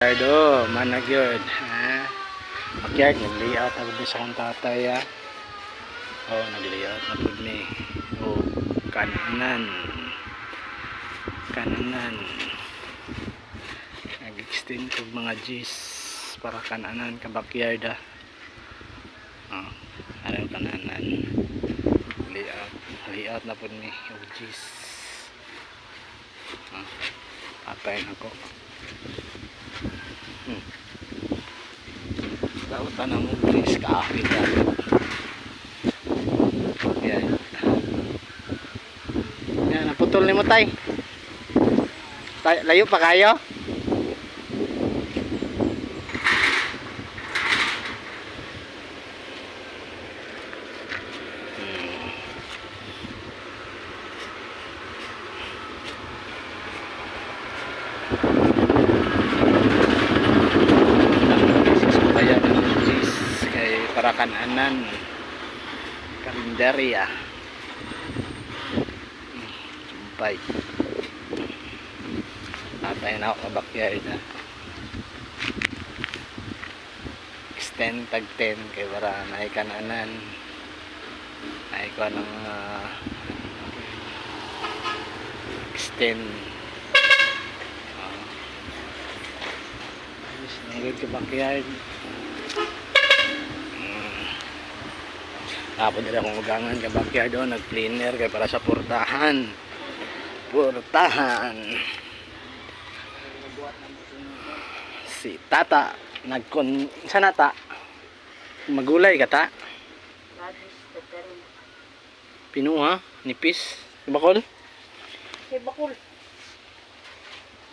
Ricardo, manag yun. Ha? Makyard, nag-layout na po sa kong tatay. Ha? Oh, nag-layout na po ni. Oh, kananan. Kananan. Nag-extend ko mga G's para kananan ka backyard. Ha? Oh, ano kananan. Layout. Layout na po ni. Oh, G's. Oh, patayin ako. Lautan ng mubris kahit yan. Yan, naputol ni mo tay. Layo pa kayo? Para kananan kalendarya sumpay patay na ako sa backyard na extend tag 10 kay para naay kananan naay ko ng extend nangod ka backyard. Tapos nila akong ugangan ka backyard doon, nag-cleaner kay para sa portahan. Si tata sana ta magulay ka ta pinuha nipis bakol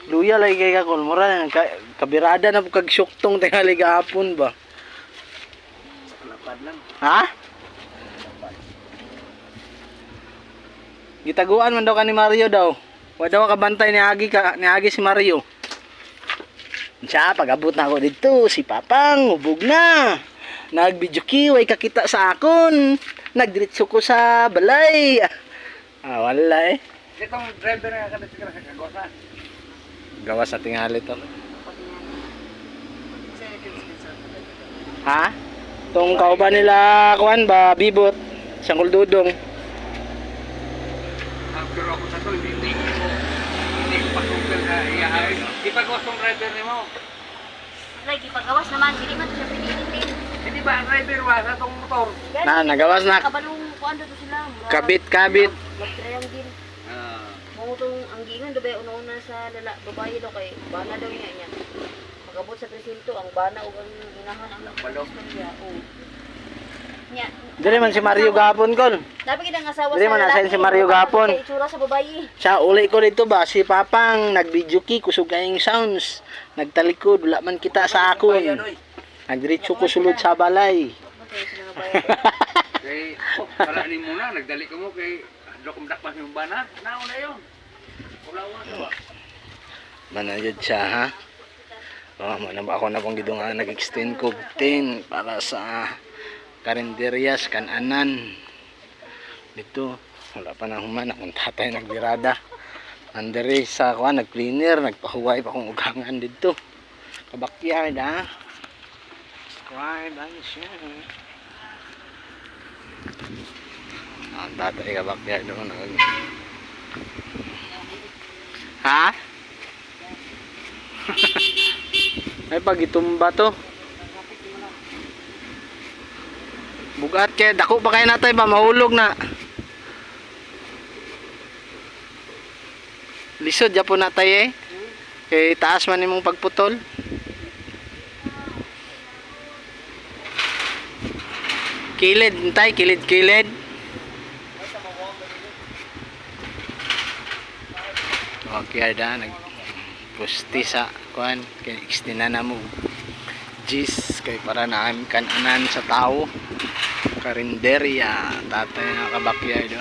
luya lagi kay kakol mura kabirada na kag syuktong tingali gahapon ba ha. Gitaguan man daw ka ni Mario daw. Wa daw kabantay ni Agi si Mario. Siya pag-abot na ako dito, si Papang ubog na. Nag-video way kakita sa akon. Nagdiretso ko sa balay. Ah, wala eh. Itong driver nga kada sigara sa kagawa. Gawa sa tingali to. Ha? Tong kauban nila kuan ba bibot, siyang kuldudong. Pero ako sa to, hindi ko pasugil na iyahay. Di pa gawas tong driver ni mo. Lagi pagawas naman, hindi man siya pinilitin. Hindi ba ang driver wasa tong motor? Nagawas na. Kabalong kuan dito sila. Kabit. Mag-triangle. Mangutong ang giingan do ba una-una sa babae daw kay bana daw niya. Pagabot sa presinto ang bana ug ang inahan ang balok niya. Oh. Nya. Dili man si Mario gapon kon. Dapat kita ng asawa Dili man nasa si Mario gapon. Itsura sa babae. Sa uli ko dito ba si Papang nag-video key kusog kayong sounds. Nagtalikod wala man kita sa akon. Nagdiretso ko sulod sa balay. Kay para ni muna nagdali ko mo kay dokumdak pa yung bana. Naon na yon. Wala ba? Manayod siya ha. Ako na pong gidungan nag-extend ko 10 para sa karinderias kananan dito wala pa na human akong tatay nagbirada andere sa kuan nag-cleaner nagpahuway pa akong ugangan dito kabakyard ha kuan ba siya ang tatay kabakyard doon ha ay pag itumba to bugat kaya dako pa kayo natay ba mahulog na lisod japon natay kay taas man imong pagputol kilid tay kilid okay ada nag pusti sa kuan kay extend na mo G's kay para naan kananan sa tao karinderya tatay na kabakyard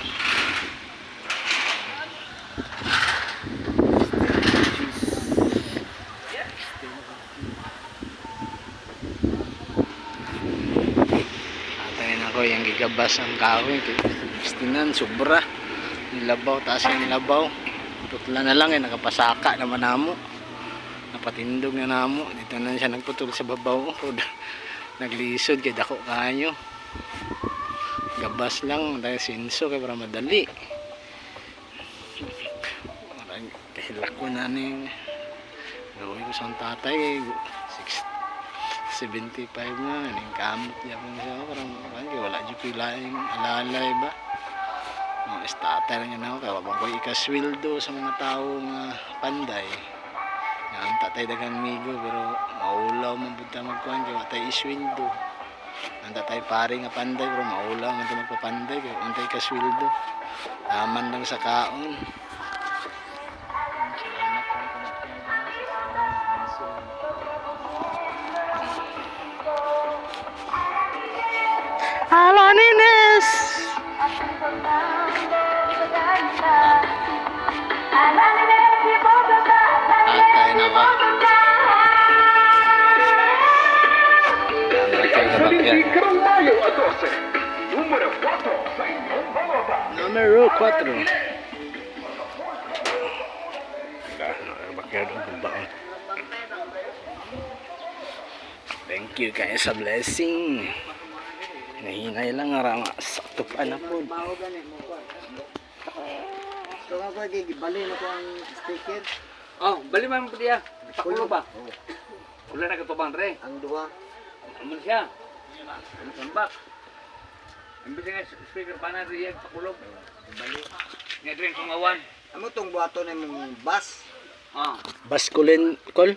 tatay na ko yung gigabas ang kahoy istinan sobra nilabaw taas yung nilabaw tutla na lang nakapasaka naman namo napatindog na namo. Dito na siya nagputol sa babaw. Naglisod kay dako kayo. Gabas lang tayo sinso kay para madali. Kahilak ko na ni gawin ko sa tatay 75 na ning kamot niya po siya parang wala dyan pilaing alalay ba mga starter niya na ako kaya wabang ko ikaswildo sa mga tao mga panday na ang tatay dagang migo pero maulaw man punta magkuhan kaya watay iswildo ang tatay pare nga panday pero maulaw man ito magpapanday kaya untay ikaswildo taman lang sa kaon. Halo Nines. Atay na ba? Numero 4. Thank you kayo sa blessing. Nahinay lang nga sakto pa na po. So nga ko bali na ko ang sticker. Oh, bali man po diya. Pakulo ba? Wala na katubang re. Ang duha. Amun siya. Ano sambak? Imbis nga speaker pa na riyan pakulo. Bali. Nga drink kung awan. Amo tong buhaton na mong bus. Ah. Baskulin, Kol?